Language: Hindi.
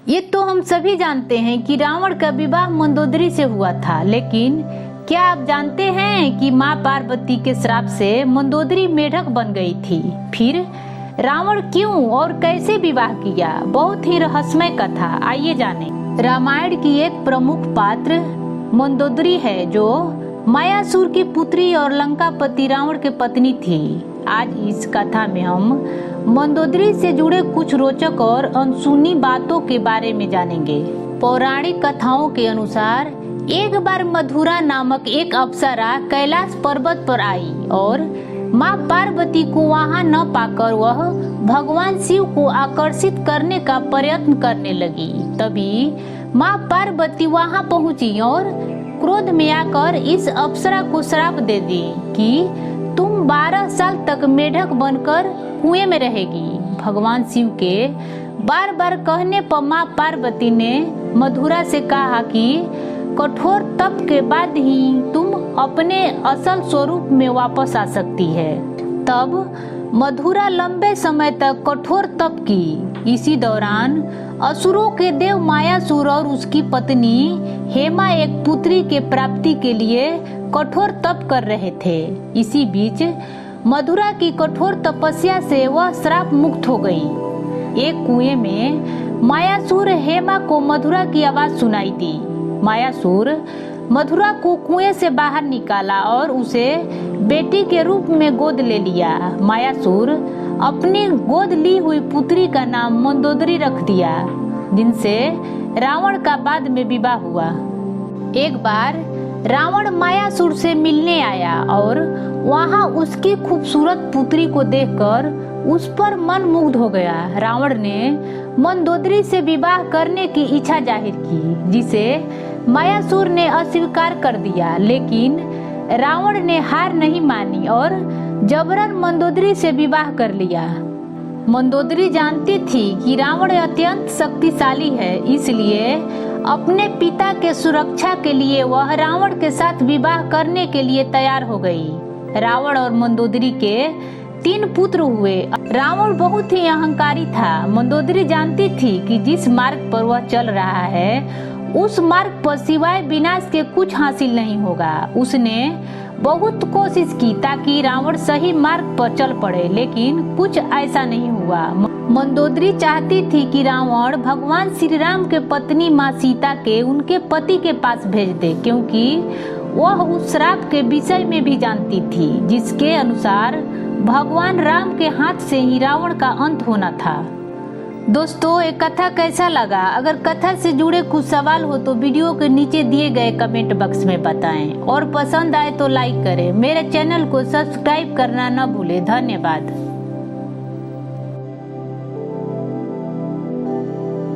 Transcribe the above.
ये तो हम सभी जानते हैं कि रावण का विवाह मंदोदरी से हुआ था, लेकिन क्या आप जानते हैं कि माँ पार्वती के श्राप से मंदोदरी मेढक बन गई थी? फिर रावण क्यों और कैसे विवाह किया? बहुत ही रहस्यमय कथा, आइए जाने। रामायण की एक प्रमुख पात्र मंदोदरी है, जो मायासुर की पुत्री और लंकापति रावण की पत्नी थी। आज इस कथा में हम मंदोदरी से जुड़े कुछ रोचक और अनसुनी बातों के बारे में जानेंगे। पौराणिक कथाओं के अनुसार एक बार मधुरा नामक एक अप्सरा कैलाश पर्वत पर आई और माँ पार्वती को वहां न पाकर वह भगवान शिव को आकर्षित करने का प्रयत्न करने लगी। तभी माँ पार्वती वहां पहुंची और क्रोध में आकर इस अप्सरा को श्राप दे दी कि तुम 12 साल तक मेढक बनकर कुएं में रहेगी। भगवान शिव के बार बार कहने पर माँ पार्वती ने मधुरा से कहा कि कठोर तप के बाद ही तुम अपने असल स्वरूप में वापस आ सकती है। तब मधुरा लंबे समय तक कठोर तप की। इसी दौरान असुरों के देव मायासुर और उसकी पत्नी हेमा एक पुत्री के प्राप्ति के लिए कठोर तप कर रहे थे। इसी बीच मधुरा की कठोर तपस्या से वह श्राप मुक्त हो गई। एक कुएं में मायासुर हेमा को मधुरा की आवाज सुनाई दी। मायासुर मधुरा को कुएं से बाहर निकाला और उसे बेटी के रूप में गोद ले लिया। मायासुर अपनी गोद ली हुई पुत्री का नाम मंदोदरी रख दिया, जिनसे रावण का बाद में विवाह हुआ। एक बार रावण मायासुर से मिलने आया और वहां उसकी खूबसूरत पुत्री को देखकर उस पर मन मुग्ध हो गया। रावण ने मंदोदरी से विवाह करने की इच्छा जाहिर की, जिसे मायासुर ने अस्वीकार कर दिया। लेकिन रावण ने हार नहीं मानी और जबरन मंदोदरी से विवाह कर लिया। मंदोदरी जानती थी कि रावण अत्यंत शक्तिशाली है, इसलिए अपने पिता के सुरक्षा के लिए वह रावण के साथ विवाह करने के लिए तैयार हो गई। रावण और मंदोदरी के 3 पुत्र हुए। रावण बहुत ही अहंकारी था। मंदोदरी जानती थी कि जिस मार्ग पर वह चल रहा है उस मार्ग पर सिवाय विनाश के कुछ हासिल नहीं होगा। उसने बहुत कोशिश की ताकि रावण सही मार्ग पर चल पड़े, लेकिन कुछ ऐसा नहीं हुआ। मंदोदरी चाहती थी कि रावण भगवान श्री राम के पत्नी माँ सीता के उनके पति के पास भेज दे, क्योंकि वह उस श्राप के विषय में भी जानती थी, जिसके अनुसार भगवान राम के हाथ से ही रावण का अंत होना था। दोस्तों, ये कथा कैसा लगा? अगर कथा से जुड़े कुछ सवाल हो तो वीडियो के नीचे दिए गए कमेंट बॉक्स में बताएं और पसंद आए तो लाइक करें। मेरे चैनल को सब्सक्राइब करना न भूलें। धन्यवाद।